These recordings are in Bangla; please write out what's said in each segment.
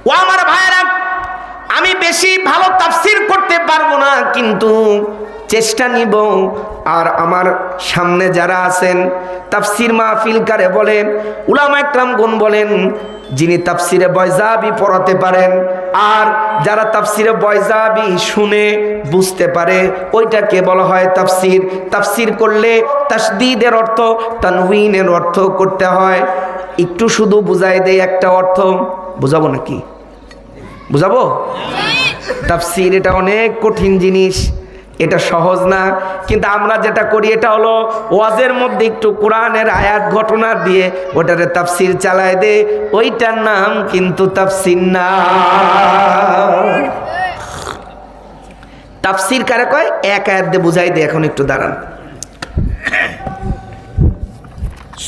ও আমার ভাইরা, আমি বেশি ভালো তাফসীর করতে পারবো না, কিন্তু চেষ্টা নিব। আর আমার সামনে যারা আছেন তাফসীর মাহফিলকারে বলেন, উলামা ইকরামগণ বলেন, যিনি তাফসীরে বয়জাবি পড়াতে পারেন আর যারা তাফসীরে বয়জাবি শুনে বুঝতে পারে, ওইটাকে বলা হয় তাফসীর। তাফসীর করলে তাসদীদের অর্থ তানউইনের অর্থ করতে হয়। একটু শুধু বুঝাই দেই একটা অর্থ, বুঝাবো নাকি? বুঝাবো? তাফসীর এটা অনেক কঠিন জিনিস, এটা সহজ না। কিন্তু আমরা যেটা করি এটা হলো ওয়াজের মধ্যে একটু কোরআনের আয়াত ঘটনা দিয়ে ওটারে তাফসীর চালায় দে, ওইটার নাম কিন্তু তাফসীর না। তাফসীর কারে কয়? এক আয়াত দিয়ে বুঝাই দে। এখন একটু দাঁড়ান,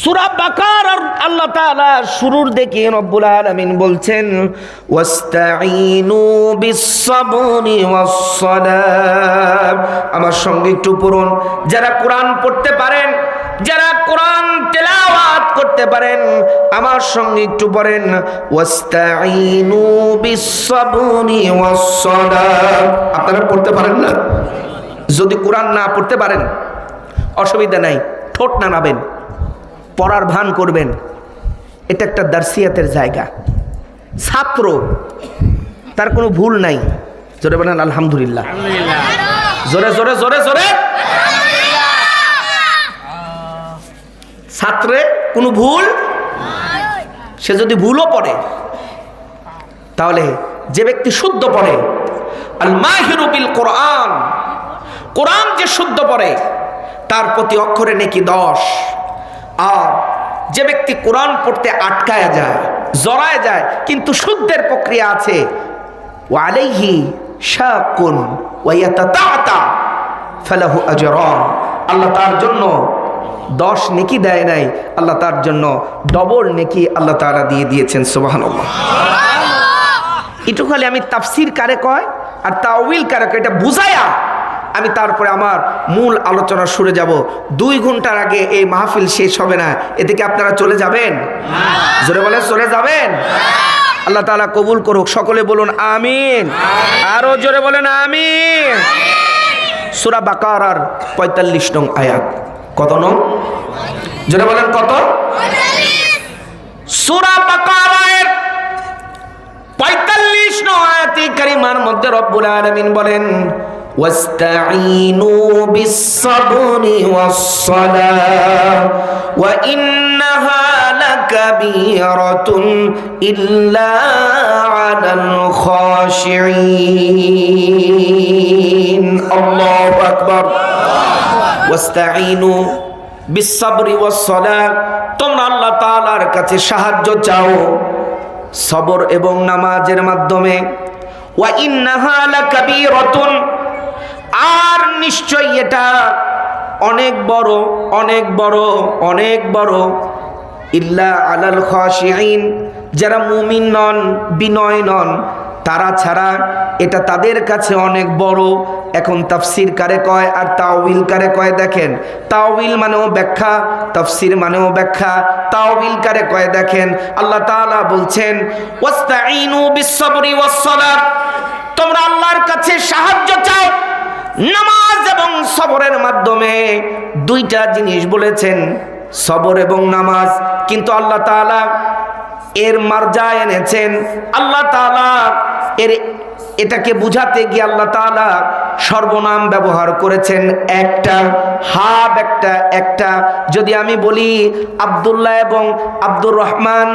সূরা বাকারার আল্লাহ তাআলা শুরুর দিকে রব্বুল আলামিন বলছেন, ওয়াস্তাঈনু বিস-সাবরি ওয়াস-সালাত। আমার সঙ্গে একটু পড়ুন। যারা কোরআন পড়তে পারেন, যারা কোরআন তেলাওয়াত করতে পারেন, আমার সঙ্গে একটু পড়েন, ওয়াস্তাঈনু বিস-সাবরি ওয়াস-সালাত। আপনারা পড়তে পারেন না? যদি কোরআন না পড়তে পারেন অসুবিধা নাই, ঠোঁট নাড়াবেন, পড়ার ভান করবেন। এটা একটা দারসিয়াতের জায়গা। ছাত্র, তার কোনো ভুল নাই। জোরে বলেন আলহামদুলিল্লাহ। জোরে জোরে জোরে জোরে। ছাত্রে কোনো ভুল, সে যদি ভুলও পড়ে, তাহলে যে ব্যক্তি শুদ্ধ পড়ে, আল মাহিরু বিল কোরআন, কোরআন যে শুদ্ধ পড়ে তার প্রতি অক্ষরে নেকি 10। আর যে ব্যক্তি কোরআন পড়তে আটকায় যায়, জড়ায় যায়, কিন্তু শুদ্ধের প্রক্রিয়া আছে, ওয়ালাইহি শাকুন ওয়া ইয়াতাতাআতা ফালাহু আজরান, আল্লাহ তার জন্য 10 নেকি দেয় নাই, আল্লাহ তার জন্য ডবল নেকি আল্লাহ তাআলা দিয়ে দিয়েছেন। সুবহানাল্লাহ। একটু খালি আমি তাফসীর কারে কয় আর তাওয়িল কারে কয় এটা বুঝায়া আমি তারপরে আমার মূল আলোচনা শুরু যাব। 2 ঘন্টার আগে এই মাহফিল শেষ হবে না। এদিকে আপনারা চলে যাবেন? জোরে বলে চলে যাবেন? আল্লাহ তাআলা কবুল করুক। সকলে বলুন আমিন। আরো জোরে বলেন আমিন। সূরা বাকারার 45 নং আয়াত। কত নং? জোরে বলেন কত? 45। সূরা বাকারার 45 নং আয়াতে কারিমার মধ্যে রব্বুল আলামিন বলেন, واستعينوا بالصبر والصلاة وإنها لكبيرة إلا على الخاشعين الله أكبر واستعينوا بالصبر والصلاة তোমরা আল্লাহ তাআলার কাছে সাহায্য চাও সবর এবং নামাজের মাধ্যমে ওয়া ইন্নাহা লাকাবীরাতুন আর নিশ্চয় এটা অনেক বড় অনেক বড় অনেক বড় ইল্লা আলাল খাশিঈন যারা মুমিন নন বিনয় নন তারা ছাড়া এটা তাদের কাছে অনেক বড়। এখন তাফসীর কারে কয় আর তাওয়িল কারে কয় দেখেন। তাওয়িল মানেও ব্যাখ্যা, তাফসীর মানেও ব্যাখ্যা। তাওয়িল কারে কয় দেখেন, আল্লাহ তাআলা বলছেন ওয়াস্তাঈনু বিস-সাবরি ওয়াস-সালাত, তোমরা আল্লাহর কাছে সাহায্য চাও নামাজ এবং সবরের মাধ্যমে। 2টা জিনিস বলেছেন, সবর এবং নামাজ, কিন্তু আল্লাহ তাআলা এর মার্জা এনেছেন। আল্লাহ তাআলা এটাকে বুঝাতে গিয়ে আল্লাহ তাআলা সর্বনাম ব্যবহার করেছেন একটা, হাব একটা। যদি আমি বলি আব্দুল্লাহ এবং আব্দুর রহমান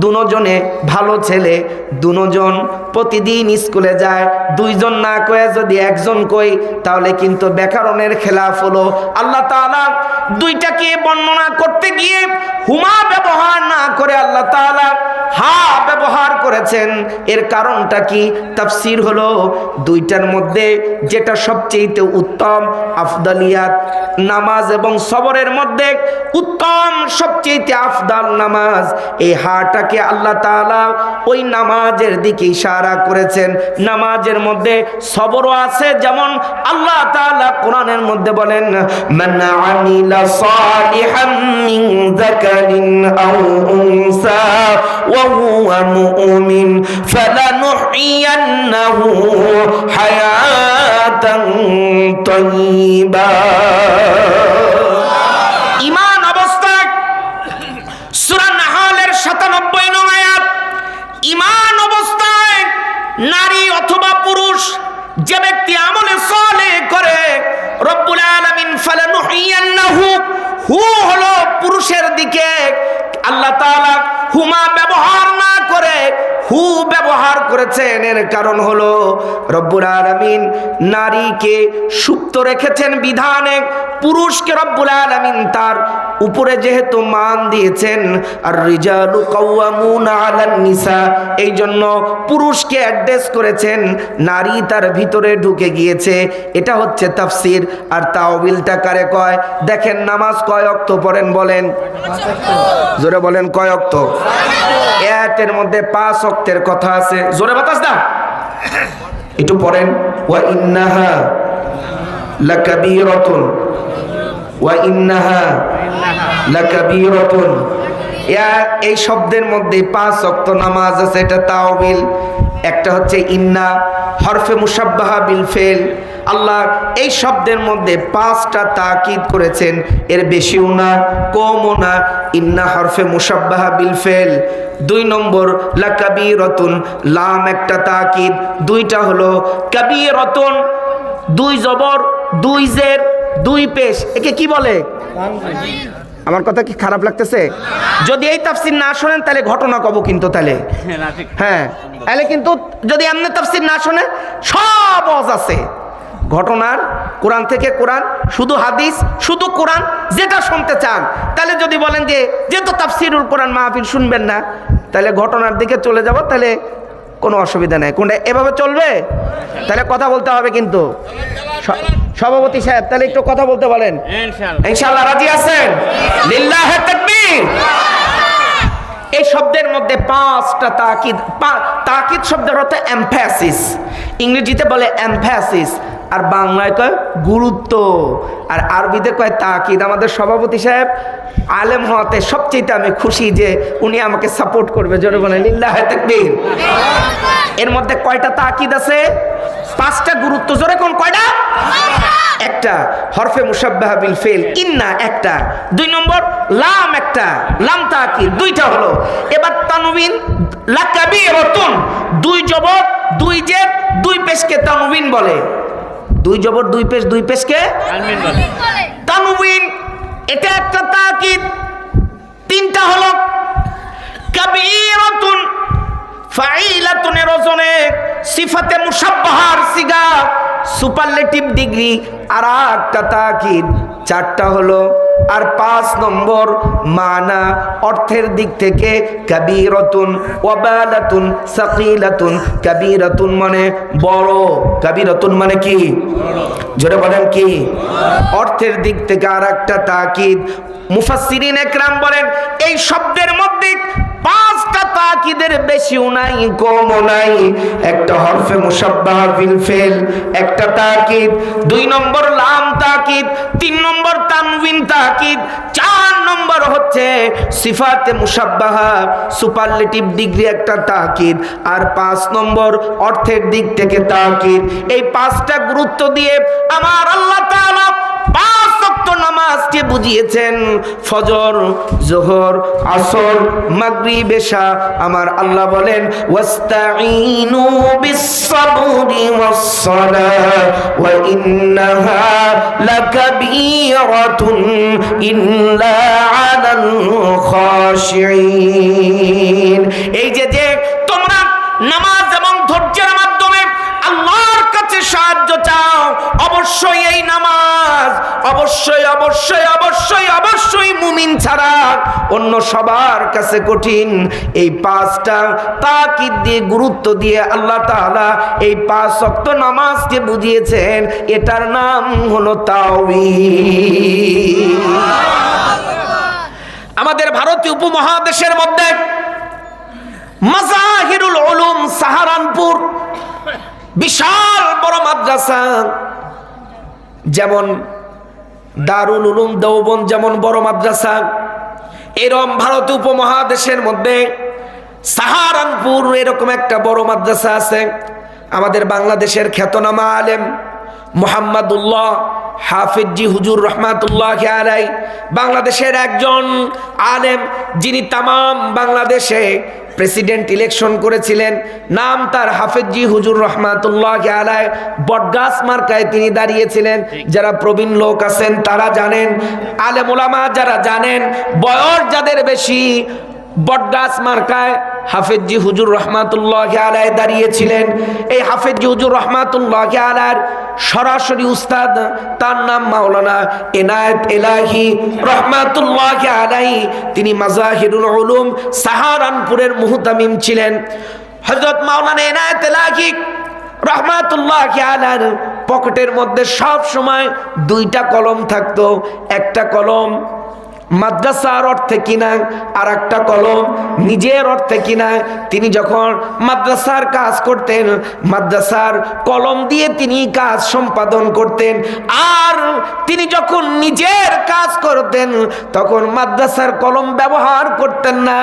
দুজনে ভালো ছেলে, দুজন প্রতিদিন স্কুলে যায়, 2 জন না কয়ে যদি 1 জন কই তাহলে কিন্তু ব্যাকরণের খেলাফ হলো। আল্লাহ তাআলা 2টাকে বর্ণনা করতে গিয়ে হুমা ব্যবহার না করে আল্লাহ তাআলা হা ব্যবহার করেছেন। এর কারণটা কি? তাফসীর হলো 2টার মধ্যে যেটা সবচেয়ে উত্তম আফদালিয়াত নামাজ এবং সবরের মধ্যে উত্তম সবচেয়ে আফদাল নামাজ। এই হাটাকে আল্লাহ তাআলা ওই নামাজের দিকে ইশারা করেছেন। নামাজের মধ্যে সবরও আছে, যেমন আল্লাহ তাআলা কোরআনের মধ্যে বলেন মান আমিলা সালিহাম মিন যাকারিন আও উনসা ওয়া হুয়া মুমিন ফালানুহইয়ান্নাহু হায়াতান তাইয়্যিবা। ঈমান অবস্থায় সূরা নাহলের ৯৭ নং আয়াত, ঈমান অবস্থায় নারী অথবা পুরুষ যে ব্যক্তি আমলে সালেহ করে, রব্বুল আলামিন ফালানুহইয়ান্নাহু, হু হলো পুরুষের দিকে, আল্লাহ তাআলা হুমা ব্যবহার না করে হু ব্যবহার করেছেন। এর কারণ হলো রব্বুল আলামিন নারীকে সুপ্ত রেখেছেন বিধানে, পুরুষকে রব্বুল আলামিন তার উপরে যেহেতু মান দিয়েছেন, আর রিজালু কাওয়ামুনা আলান নিসা, এই জন্য পুরুষকে অ্যাড্রেস করেছেন, নারী তার ভিতরে ঢুকে গিয়েছে। এটা হচ্ছে তাফসীর। আর তাওবিলটা কারে কয়? দেখেন নামাজ কয় ওয়াক্ত পড়েন বলেন, জোরে বলেন কয় ওয়াক্ত? আয়াতের মধ্যে 5 ওয়াক্তের কথা আছে, জোরে বাতাস দাও একটু পড়েন। ওয়া ইন্নাহা লাকাবীরাতুন, ওয়া ইন্নাহা লাকাবীরাতুন, এই শব্দের মধ্যে 5 ওয়াক্ত নামাজ আছে, এটা তাওবিল। একটা হচ্ছে ইন্না, হরফে মুশাব্বাহা বিল ফেল। আল্লাহ এই শব্দের মধ্যে 5টা তাকিদ করেছেন, এর বেশিও না কমও না। ইন্না হরফে মুশাব্বাহা বিল ফেল। 2 নম্বর লাকাবীরাতুন, লাম একটা তাকিদ, 2টা হলো কাবীরাতুন, 2 জবর 2 জের 2 পেশ, একে কি বলে? আমার কথা কি খারাপ লাগতেছে? যদি এই তাফসীর না শোনেন তাহলে ঘটনা কব কিন্তু, তাহলে হ্যাঁ, তাহলে কিন্তু যদি এমনি তাফসীর না শোনে, সব ওয়াজ আছে ঘটনার, কোরআন থেকে কোরআন, শুধু হাদিস, শুধু কোরআন, যেটা শুনতে চান। তাহলে যদি বলেন যে যেহেতু তাফসীরুল কোরআন মাহফিল শুনবেন না, তাহলে ঘটনার দিকে চলে যাব, তাহলে কোনো অসুবিধা নেই। কোনটা এভাবে চলবে? তাহলে কথা বলতে হবে কিন্তু। সভাপতি সাহেব তাহলে একটু কথা বলতে বলেন। ইনশাআল্লাহ রাজি আছেন? লিল্লাহি তাকবীর। এই শব্দের মধ্যে 5টা তাকিদ। তাকিদ শব্দের অর্থ এমফ্যাসিস, ইংরেজিতে বলে এমফ্যাসিস, আর বাংলায় কয় গুরুত্ব, আর আরবিতে কয় তাকিদ। আমাদের সভাপতি সাহেব আলেম হওয়াতে সবচেয়ে আমি খুশি যে উনি আমাকে সাপোর্ট করবে, জোরে বলেন লিল্লাহি তাকবীর। এর মধ্যে কয়টা তাকিদ আছে? 5টা গুরুত্ব, জোরে কোন কয়টা? একটা হরফে মুশাব্বাহা বিল ফেল, ইন্না একটা, 2 নম্বর লাম একটা, লাম তাকিদ, 2টা হলো। এবার তানবিন লাকাবীরাতুন, 2 জবর 2 জের 2 পেশকে তানবিন বলে। 2 জবর 2 পেশ 2 পেশকে তানবিন বলে। তানবিন এটা একটা তাকিদ। 3টা হলো কাবীরাতুন, ফাইলাতুনের ওজনে সিফাতে মুশাব্বাহার সিগা, সুপারলেটিভ ডিগ্রি, আর একটা তাকিদ। 4টা হলো। আর 5 নম্বর মানা, অর্থের দিক থেকে কাবীরাতুন, ওয়াবালাতুন, সাকিলাতুন। কাবীরাতুন মানে বড়, কাবীরাতুন মানে কি? জোরে বলেন কি? অর্থের দিক থেকে আর একটা তাকিদ। মুফাসসিরিন একরাম বলেন এই শব্দের মধ্যে 5টা তাকিদের বেশিও নাই কমও নাই। একটা হরফে মুশাব্বাহা বিল ফেল, একটা তাকিদ। 2 নম্বর লাম তাকিদ, 3 নম্বর তানবিন তাকিদ, 4 নম্বর হচ্ছে সিফাতে মুশাব্বাহা সুপারলেটিভ ডিগ্রি একটা তাকিদ, আর 5 নম্বর অর্থের দিক থেকে তাকিদ। এই 5টা গুরুত্ব দিয়ে আমার আল্লাহ তাআলা 5 ওয়াক্ত নামাজকে বুঝিয়েছেন, ফজর, যোহর, আসর, মাগরিব, এশা। আমার আল্লাহ বলেন ওয়াস্তাঈনু বিস-সাবরি ওয়াস-সালাহ ওয়া ইন্নাহা লাকাবীরাতুন ইল্লা আলাল খাশিঈন। এই যে তোমরা নামাজ এবং ধৈর্যের মাধ্যমে আল্লাহর কাছে সাহায্য চাও, অবশ্যই এই নামাজ অবশ্যই অবশ্যই অবশ্যই অবশ্যই মুমিন ছাড়া অন্য সবার কাছে কঠিন। এই 5টা তাকিদ দিয়ে, গুরুত্ব দিয়ে আল্লাহ তাআলা এই 5 ওয়াক্ত নামাজকে বুঝিয়েছেন। এটার নাম হলো তাওহীদ। আমাদের ভারতীয় উপমহাদেশের মধ্যে মাজাহিরুল উলুম সাহারানপুর বিশাল বড় মাদ্রাসা, যেমন দারুল উলুম দেওবন্দ যেমন বড় মাদ্রাসা, এরকম ভারতীয় উপমহাদেশের মধ্যে সাহারানপুর এরকম একটা বড় মাদ্রাসা আছে। আমাদের বাংলাদেশের খ্যাতনামা আলেম মুহাম্মাদুল্লাহ হাফিজি হুজুর রহমাতুল্লাহ আলাই, বাংলাদেশের একজন আলেম যিনি তামাম বাংলাদেশে প্রেসিডেন্ট ইলেকশন করেছিলেন। নাম তার হাফিজি হুজুর রহমাতুল্লাহ আলাই। বটগাছ মার্কায় তিনি দাঁড়িয়েছিলেন। যারা প্রবীণ লোক আছেন তারা জানেন, আলেম ওলামা যারা জানেন, বয়স যাদের বেশি, বটগাছ মার্কায় হাফিজি হুজুর রহমাতুল্লাহ আলাই দাঁড়িয়েছিলেন। এই হাফিজি হুজুর রহমাতুল্লাহ আলাইর সরাসরি উস্তাদ, তার নাম মাওলানা এনায়েত এলাহি রহমাতুল্লাহ আলাই। তিনি মাজাহিরুল উলুম সাহারানপুরের মুহতামিম ছিলেন। হযরত মাওলানা এনায়েত এলাহি রহমাতুল্লাহ আলাইর পকেটের মধ্যে সব সময় দুইটা কলম থাকতো। একটা কলম মাদ্রাসার অর্থে কিনা, আর একটা কলম নিজের অর্থে কিনা। তিনি যখন মাদ্রাসার কাজ করতেন, মাদ্রাসার কলম দিয়ে তিনি কাজ সম্পাদন করতেন। আর তিনি যখন নিজের কাজ করতেন তখন মাদ্রাসার কলম ব্যবহার করতেন না,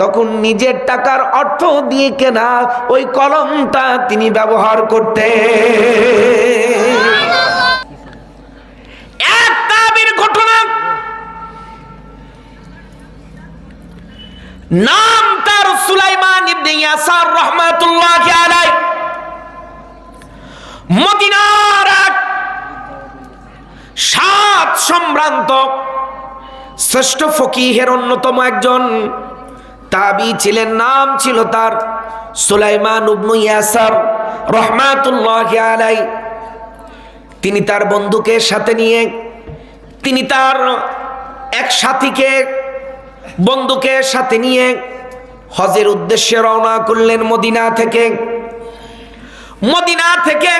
তখন নিজের টাকার অর্থ দিয়ে কেনা ওই কলমটা তিনি ব্যবহার করতেন। এক তাবির ঘটনা, নাম তার সুলাইমান ইবনে ইয়াসার রহমাতুল্লাহ আলাই। মদিনার সাত সম্ভ্রান্ত শ্রেষ্ঠ ফকিহের অন্যতম একজন তাবি ছিলেন। নাম ছিল তার সুলাইমান ইবনে ইয়াসার রহমাতুল্লাহ আলাই। তিনি তার বন্ধুকে সাথে নিয়ে, তিনি তার এক সাথীকে বন্ধুকে সাথে নিয়ে হজের উদ্দেশ্যে রওনা করলেন। মদিনা থেকে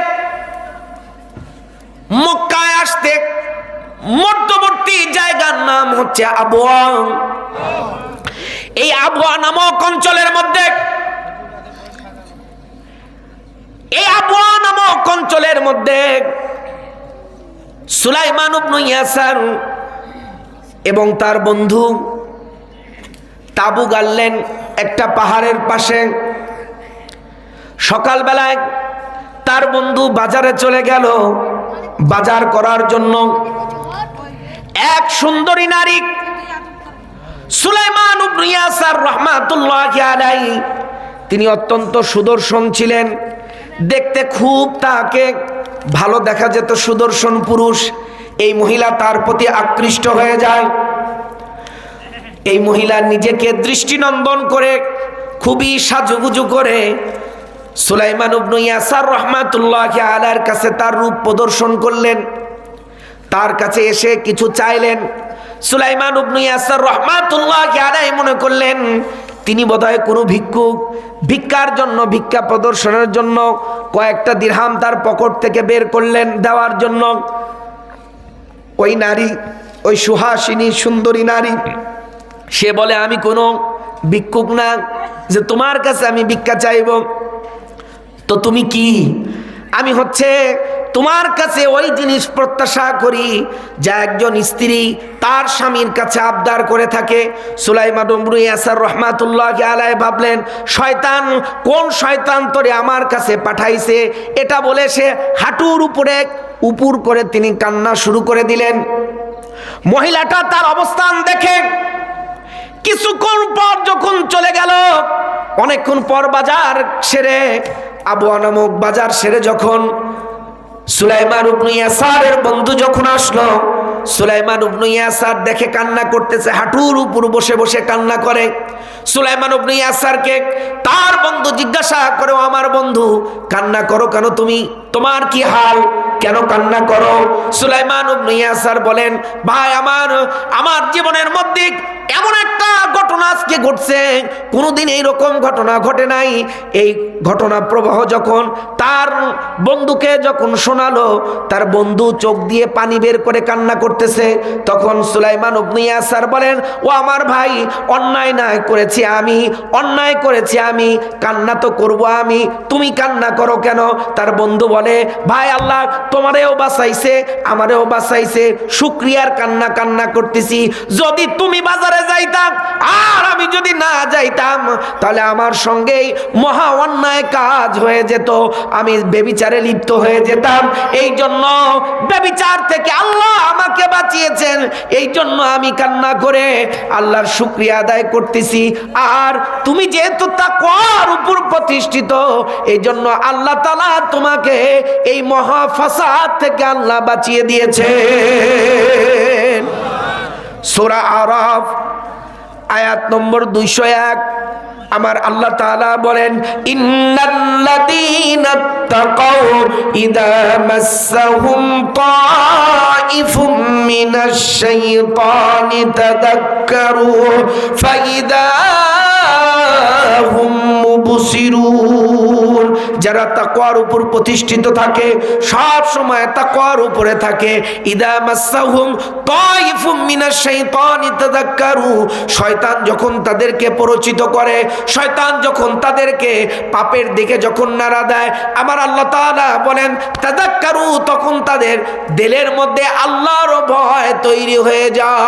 মক্কায় আসতে মধ্যবর্তী জায়গার নাম হচ্ছে আবওয়া। এই আবওয়া নামক অঞ্চলের মধ্যে সুলাইমান ইবনে ইয়াসার এবং তার বন্ধু তাবু গাড়লেন একটা পাহাড়ের পাশে। সকালবেলায় তার বন্ধু বাজারে চলে গেল বাজার করার জন্য। এক সুন্দরী নারী সুলাইমান ইবনে ইয়াসার রাহমাতুল্লাহ আলাইহি, তিনি অত্যন্ত সুদর্শন ছিলেন। দেখতে খুব তাকে ভালো দেখা যেত, সুদর্শন পুরুষ। এই মহিলা তার প্রতি আকৃষ্ট হয়ে যায়। এই মহিলা নিজেকে দৃষ্টিনন্দন করে খুবই সাজুগুজু করে সুলাইমান ইবনে ইয়াসার রাহমাতুল্লাহ আলাইহির কাছে তার রূপ প্রদর্শন করলেন। তার কাছে এসে কিছু চাইলেন। সুলাইমান ইবনে ইয়াসার রাহমাতুল্লাহ আলাইহি মনে করলেন তিনি বোধহয় কোনো ভিক্ষুক, ভিক্ষার জন্য, ভিক্ষা প্রদর্শনের জন্য কয়েকটা দিরহাম তার পকেট থেকে বের করলেন দেওয়ার জন্য। ওই নারী, ওই সুহাসিনী সুন্দরী নারী, সে বলে আমি কোনো ভিক্ষুক না যে তোমার কাছে আমি ভিক্ষা চাইব। তো তুমি কি? আমি হচ্ছে তোমার কাছে ওই জিনিস প্রত্যাশা করি যা একজন স্ত্রী তার স্বামীর কাছে আবদার করে থাকে। সুলাইমান ইবনে ইয়াসার রাহমাতুল্লাহ আলাইহি ভাবলেন শয়তান, কোন শয়তান তোরে আমার কাছে পাঠাইছে, এটা বলে সে হাঁটুর উপরে উপর করে তিনি কান্না শুরু করে দিলেন। মহিলাটা তার অবস্থান দেখে কিছুক্ষণ পর যখন চলে গেল, অনেকক্ষণ পর বাজার সেরে, আবওয়া নামক বাজার সেরে যখন সুলাইমান ইবনে ইয়াসারের বন্ধু যখন আসলো, সুলাইমান ইবনে ইয়াসার দেখে কান্না করতেছে, হাঁটুর উপর বসে বসে কান্না করে। সুলাইমান ইবনে ইয়াসারকে তার বন্ধু জিজ্ঞাসা করে, আমার বন্ধু কান্না করো কেন তুমি, তোমার কি হাল, কেন কান্না করো? সুলাইমান ইবনে ইয়াসার বলেন, ভাই আমার জীবনের মধ্যে এমন একটা ঘটনা আজকে ঘটছে, কোনোদিন এইরকম ঘটনা ঘটে নাই। এই ঘটনা প্রবাহ যখন তার বন্ধুকে যখন শোনালো, তার বন্ধু চোখ দিয়ে পানি বের করে কান্না করতেছে। তখন সুলাইমান ইবনে ইয়াসার বলেন, ও আমার ভাই, অন্যায় না করেছি আমি, অন্যায় করেছি আমি, কান্না তো করব আমি, তুমি কান্না করো কেন? তার বন্ধু বলে, ভাই আল্লাহ তোমারেও বাঁচাইছে আমারেও বাঁচাইছে, শুকরিয়ার কান্না করতেছি। যদি তুমি বাজারে বেবিচারে যাইতাম, আর আমি যদি না যাইতাম তাহলে আমার সঙ্গেই মহা অন্যায় কাজ হয়ে যেত, আমি বেবিচারে লিপ্ত হয়ে যেতাম। এই জন্য বেবিচার থেকে আল্লাহ আমাকে বাঁচিয়েছেন, এই জন্য আমি কান্না করে আল্লাহর শুকরিয়া আদায় করতেছি। আর তুমি যেহেতু তাকওয়ার উপর প্রতিষ্ঠিত, এই জন্য আল্লাহ তাআলা তোমাকে এই মহা ফাসাদ থেকে আল্লাহ বাঁচিয়ে দিয়েছে। সূরা আরাফ আয়াত নম্বর 201 আমার আল্লাহ তাআলা বলেন, ইন্নাল্লাযীনা তাকাউ ইযা মাসসাহুম তাইফুম মিনাশ শাইতানি তাযাক্কারু ফাইদা হুম মুবসিরুন। যারা তাকওয়ার উপর প্রতিষ্ঠিত থাকে, সব সময় তাকওয়ার উপরে থাকে, ইযা মাসসাহুম তাইফুম মিনাশ শাইতানি তাযাক্কারু, শয়তান যখন তাদেরকে প্ররোচিত করে, শয়তান যখন তাদেরকে পাপের দিকে যখন নাড়া দেয়, আমার আল্লাহ তাআলা বলেন তাযাক্কারু, তখন তাদের দিলের মধ্যে আল্লাহর ভয় তৈরি হয়ে যায়।